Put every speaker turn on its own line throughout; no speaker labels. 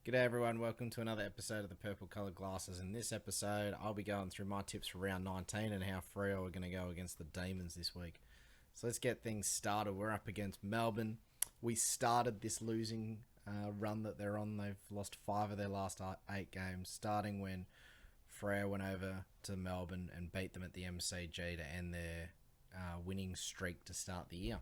G'day everyone, welcome to another episode of the Purple Coloured Glasses. In this episode, I'll be going through my tips for round 19 and how Freo are going to go against the Demons this week. So let's get things started. We're up against Melbourne. We started this losing run that they're on. They've lost 5 of their last 8 games, starting when Freo went over to Melbourne and beat them at the MCG to end their winning streak to start the year.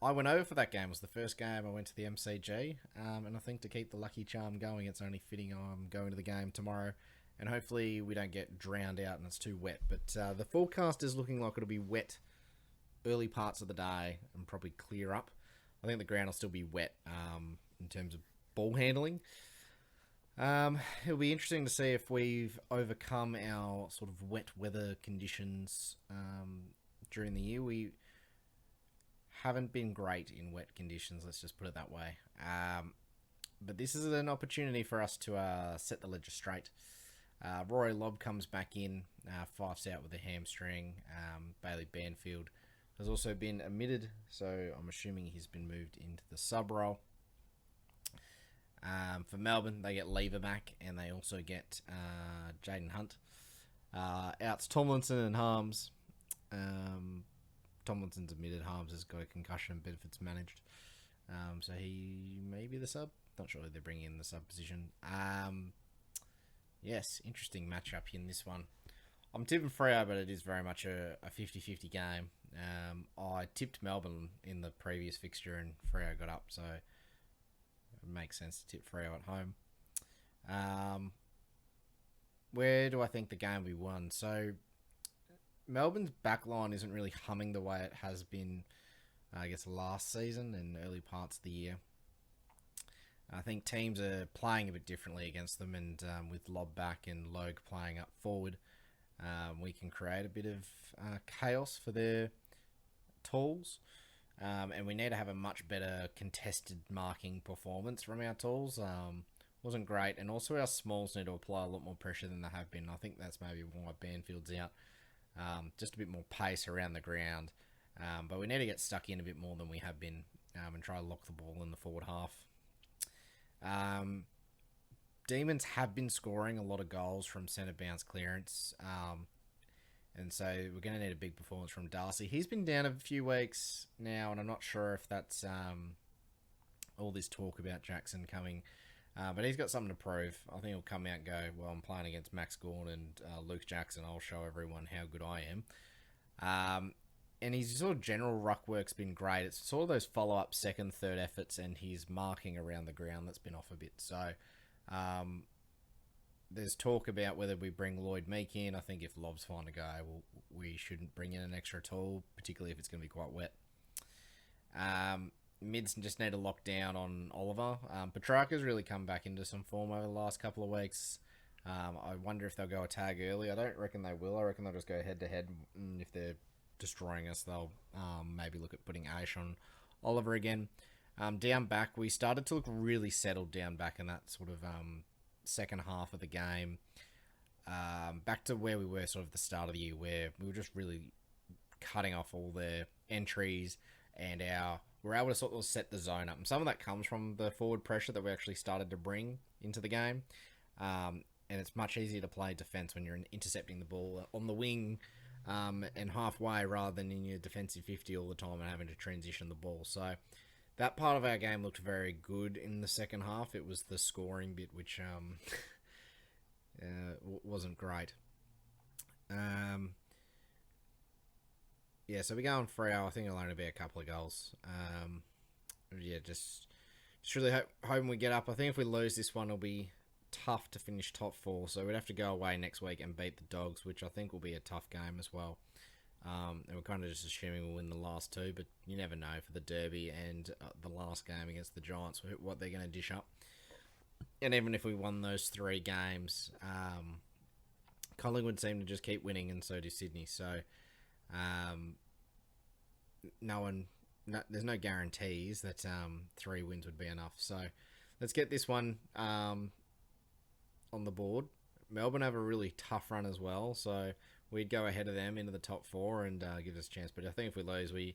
I went over for that game. It was the first game I went to the MCG, and I think to keep the lucky charm going, it's only fitting I'm going to the game tomorrow, and hopefully we don't get drowned out and it's too wet. But the forecast is looking like it'll be wet early parts of the day and probably clear up. I think the ground will still be wet in terms of ball handling. It'll be interesting to see if we've overcome our sort of wet weather conditions during the year. We haven't been great in wet conditions, let's just put it that way. But this is an opportunity for us to set the ledger straight. Rory Lobb comes back in, Fife's out with a hamstring. Bailey Banfield has also been omitted, so I'm assuming he's been moved into the sub role. For Melbourne, they get Lever back, and they also get Jaden Hunt. Out's Tomlinson and Harms. Tomlinson's admitted Harms has got a concussion, but if it's managed, so he may be the sub. Not sure if they're bringing in the sub position. Yes, interesting matchup in this one. I'm tipping Freo, but it is very much a 50-50 game. I tipped Melbourne in the previous fixture, and Freo got up, so it makes sense to tip Freo at home. Where do I think the game will be won? So Melbourne's backline isn't really humming the way it has been, I guess, last season and early parts of the year. I think teams are playing a bit differently against them, and with Lobb back and Logue playing up forward, we can create a bit of chaos for their tools. And we need to have a much better contested marking performance from our tools. Wasn't great, and also our smalls need to apply a lot more pressure than they have been. I think that's maybe why Banfield's out. Just a bit more pace around the ground. But we need to get stuck in a bit more than we have been and try to lock the ball in the forward half. Demons have been scoring a lot of goals from centre bounce clearance. And so we're going to need a big performance from Darcy. He's been down a few weeks now, and I'm not sure if that's all this talk about Jackson coming. But he's got something to prove. I think he'll come out and go, well, I'm playing against Max Gawn and Luke Jackson. I'll show everyone how good I am. And his sort of general ruck work's been great. It's sort of those follow-up second, third efforts and his marking around the ground that's been off a bit. So there's talk about whether we bring Lloyd Meek in. I think if Lobb's fine to go, we shouldn't bring in an extra tool, particularly if it's going to be quite wet. Mids just need to lock down on Oliver. Petrarca's really come back into some form over the last couple of weeks. I wonder if they'll go a tag early. I don't reckon they will. I reckon they'll just go head-to-head. And if they're destroying us, they'll maybe look at putting Aish on Oliver again. Down back, we started to look really settled down back in that sort of second half of the game. Back to where we were sort of the start of the year, where we were just really cutting off all their entries, and we're able to sort of set the zone up. And some of that comes from the forward pressure that we actually started to bring into the game. And it's much easier to play defence when you're intercepting the ball on the wing and halfway rather than in your defensive 50 all the time and having to transition the ball. So that part of our game looked very good in the second half. It was the scoring bit which wasn't great. Yeah, so we go on Freo. I think it'll only be a couple of goals. Just really hoping we get up. I think if we lose this one, it'll be tough to finish top 4. So we'd have to go away next week and beat the Dogs, which I think will be a tough game as well. And we're kind of just assuming we'll win the last 2, but you never know for the Derby and the last game against the Giants, what they're going to dish up. And even if we won those 3 games, Collingwood seem to just keep winning, and so do Sydney. So there's no guarantees that 3 wins would be enough. So let's get this one on the board. Melbourne have a really tough run as well, so we'd go ahead of them into the top 4 and give us a chance. But I think if we lose, we're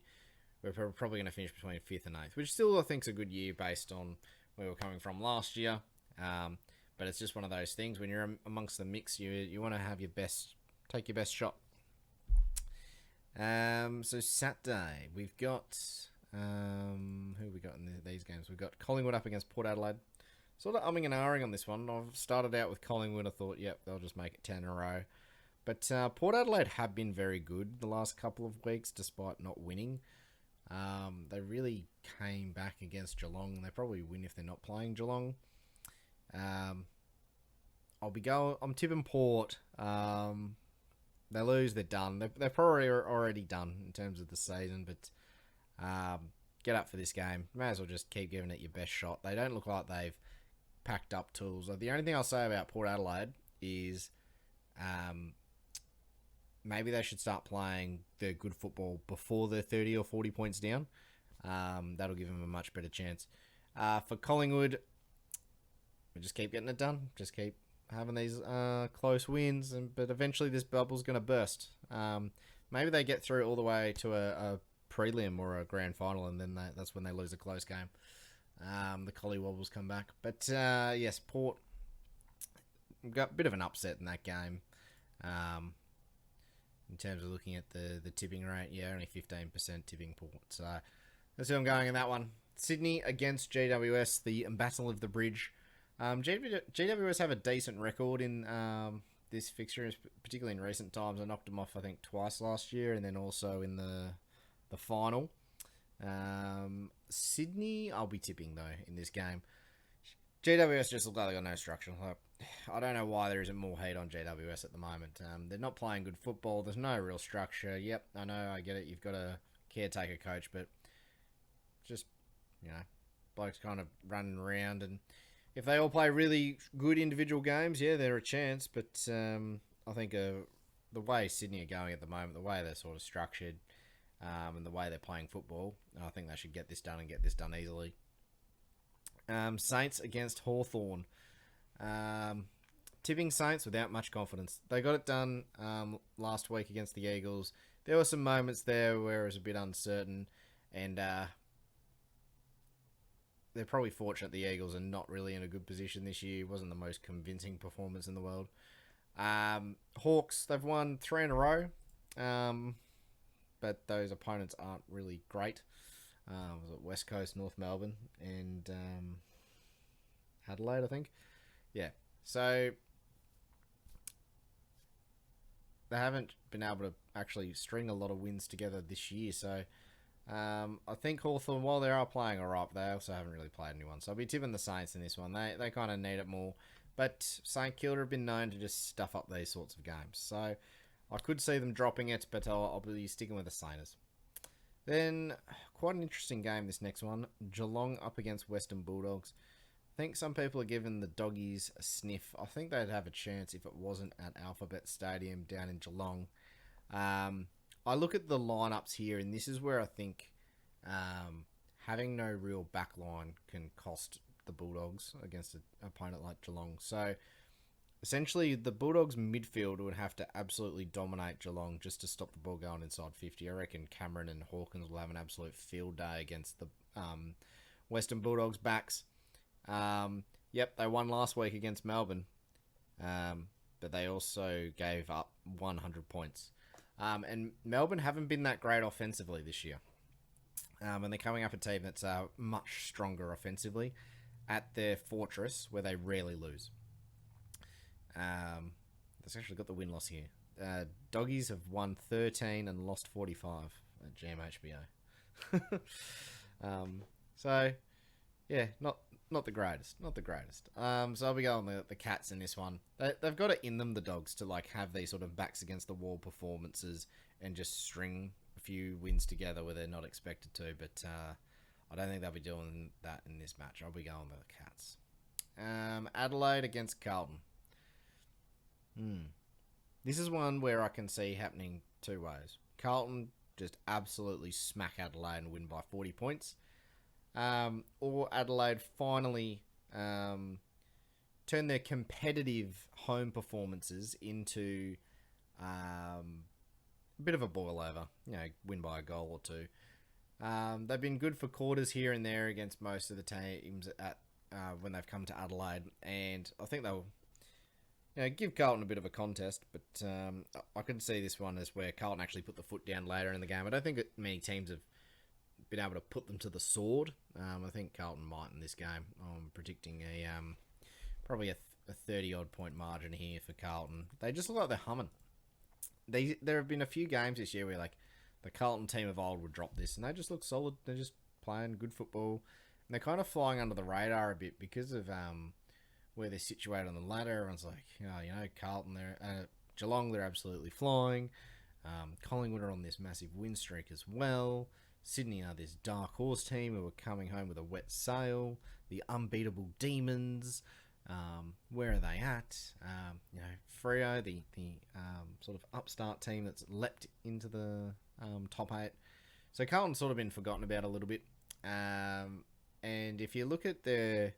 probably going to finish between 5th and 8th, which still I think is a good year based on we were coming from last year. But it's just one of those things when you're amongst the mix, you want to have take your best shot. So Saturday we've got who we got in these games? We've got Collingwood up against Port Adelaide. Sort of umming and ahhing on this one. I've started out with Collingwood. I thought, yep, they'll just make it 10 in a row. But Port Adelaide have been very good the last couple of weeks, despite not winning. They really came back against Geelong. They probably win if they're not playing Geelong. I'm tipping Port. They lose, they're done. They're probably already done in terms of the season, but get up for this game. May as well just keep giving it your best shot. They don't look like they've packed up tools. The only thing I'll say about Port Adelaide is maybe they should start playing their good football before they're 30 or 40 points down. That'll give them a much better chance. For Collingwood, we just keep getting it done. Just keep having these close wins, but eventually this bubble's going to burst. Maybe they get through all the way to a prelim or a grand final, and then that's when they lose a close game. The Collie Wobbles come back. But yes, Port got a bit of an upset in that game. In terms of looking at the tipping rate, yeah, only 15% tipping Port. So that's who I'm going in that one. Sydney against GWS, the Battle of the Bridge. GWS have a decent record in this fixture, particularly in recent times. I knocked them off, I think, twice last year, and then also in the final. Sydney, I'll be tipping, though, in this game. GWS just look like they got no structure. Like, I don't know why there isn't more heat on GWS at the moment. They're not playing good football. There's no real structure. Yep, I know, I get it. You've got a caretaker coach, but just, blokes kind of running around, and if they all play really good individual games, yeah, they're a chance. But I think the way Sydney are going at the moment, the way they're sort of structured, and the way they're playing football, I think they should get this done and get this done easily. Saints against Hawthorn. Tipping Saints without much confidence. They got it done last week against the Eagles. There were some moments there where it was a bit uncertain, and they're probably fortunate the Eagles are not really in a good position this year. It wasn't the most convincing performance in the world. Hawks, they've won 3 in a row, but those opponents aren't really great. Was it West Coast, North Melbourne, and Adelaide, I think? Yeah. So they haven't been able to actually string a lot of wins together this year, so I think Hawthorn, while they are playing alright, they also haven't really played anyone. So I'll be tipping the Saints in this one. They kind of need it more. But St Kilda have been known to just stuff up these sorts of games. So I could see them dropping it, but I'll be sticking with the Saints. Then, quite an interesting game, this next one. Geelong up against Western Bulldogs. I think some people are giving the Doggies a sniff. I think they'd have a chance if it wasn't at Alphabet Stadium down in Geelong. I look at the lineups here, and this is where I think having no real back line can cost the Bulldogs against an opponent like Geelong. So, essentially, the Bulldogs' midfield would have to absolutely dominate Geelong just to stop the ball going inside 50. I reckon Cameron and Hawkins will have an absolute field day against the Western Bulldogs' backs. Yep, they won last week against Melbourne, but they also gave up 100 points. And Melbourne haven't been that great offensively this year. And they're coming up a team that's much stronger offensively at their fortress where they rarely lose. That's actually got the win-loss here. Doggies have won 13 and lost 45 at GMHBO. So, yeah, not the greatest. Not the greatest. So I'll be going the Cats in this one. They've got it in them, the Dogs, to like have these sort of backs against the wall performances and just string a few wins together where they're not expected to. But I don't think they'll be doing that in this match. I'll be going the Cats. Adelaide against Carlton. This is one where I can see happening two ways. Carlton just absolutely smack Adelaide and win by 40 points. Or Adelaide finally turn their competitive home performances into a bit of a boil-over. Win by a goal or two. They've been good for quarters here and there against most of the teams at when they've come to Adelaide, and I think they'll give Carlton a bit of a contest, but I can see this one as where Carlton actually put the foot down later in the game. I don't think that many teams have been able to put them to the sword. I think Carlton might in this game. I'm predicting probably a 30-odd point margin here for Carlton. They just look like they're humming. There have been a few games this year where like the Carlton team of old would drop this, and they just look solid. They're just playing good football, and they're kind of flying under the radar a bit because of where they're situated on the ladder. Everyone's like, Carlton, Geelong, they're absolutely flying. Collingwood are on this massive win streak as well. Sydney are this dark horse team who are coming home with a wet sail. The unbeatable Demons. Where are they at? Freo, the sort of upstart team that's leapt into the top 8. So Carlton's sort of been forgotten about a little bit. And if you look at their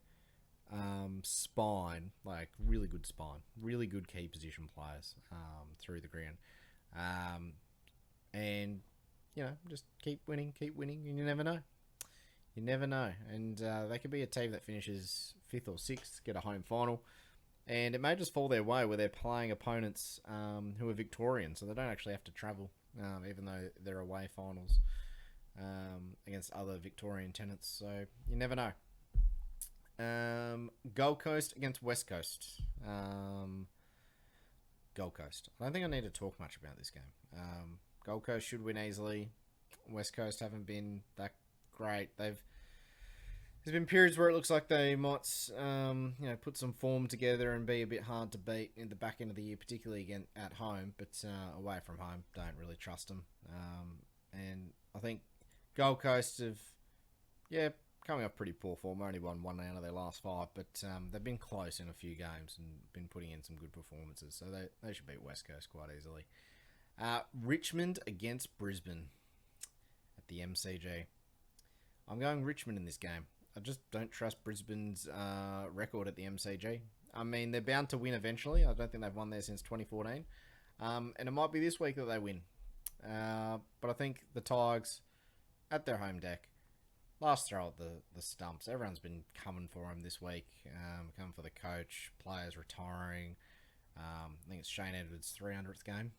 spine, like really good spine, really good key position players through the ground. And, just keep winning, and you never know. You never know. And they could be a team that finishes 5th or 6th, get a home final. And it may just fall their way where they're playing opponents who are Victorian, so they don't actually have to travel, even though they're away finals against other Victorian tenants. So you never know. Gold Coast against West Coast. Gold Coast. I don't think I need to talk much about this game. Gold Coast should win easily. West Coast haven't been that great. There's been periods where it looks like they might, put some form together and be a bit hard to beat in the back end of the year, particularly again at home, but away from home, don't really trust them. And I think Gold Coast have, coming off pretty poor form. Only won 1 out of their last 5, but they've been close in a few games and been putting in some good performances, so they should beat West Coast quite easily. Richmond against Brisbane at the MCG. I'm going Richmond in this game. I just don't trust Brisbane's record at the MCG. I mean, they're bound to win eventually. I don't think they've won there since 2014. And it might be this week that they win. But I think the Tigers, at their home deck, last throw at the stumps. Everyone's been coming for them this week. Coming for the coach, players retiring. I think it's Shane Edwards' 300th game.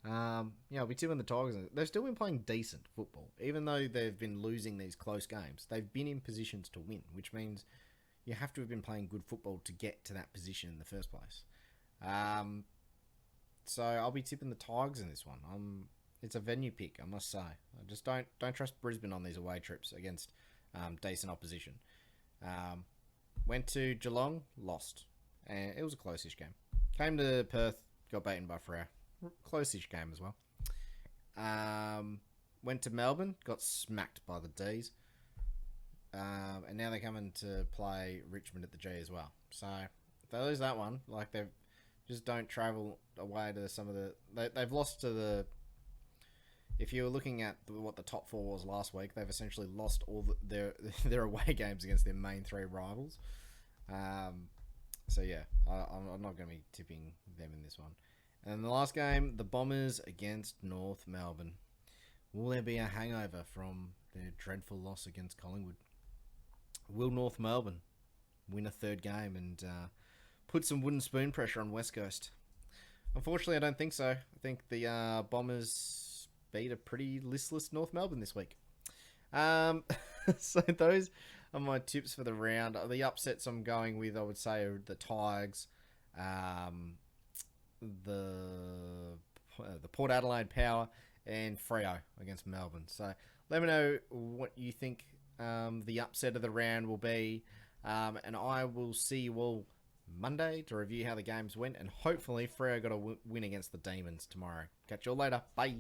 I'll be tipping the Tigers. They've still been playing decent football, even though they've been losing these close games. They've been in positions to win, which means you have to have been playing good football to get to that position in the first place. So I'll be tipping the Tigers in this one. It's a venue pick, I must say. I just don't trust Brisbane on these away trips against decent opposition. Went to Geelong, lost, and it was a close-ish game. Came to Perth, got beaten by Freo. Close-ish game as well. Went to Melbourne, got smacked by the D's. And now they're coming to play Richmond at the G as well. So if they lose that one, like they just don't travel away to some of the... They've lost to the... If you were looking at what the top 4 was last week, they've essentially lost all their away games against their main 3 rivals. So yeah, I'm not going to be tipping them in this one. And the last game, the Bombers against North Melbourne. Will there be a hangover from their dreadful loss against Collingwood? Will North Melbourne win a 3rd game and put some wooden spoon pressure on West Coast? Unfortunately, I don't think so. I think the Bombers beat a pretty listless North Melbourne this week. So those are my tips for the round. The upsets I'm going with, I would say, are the Tigers, the Port Adelaide Power, and Freo against Melbourne. So let me know what you think the upset of the round will be, and I will see you all Monday to review how the games went, and hopefully Freo got a win against the Demons tomorrow. Catch you all later. Bye.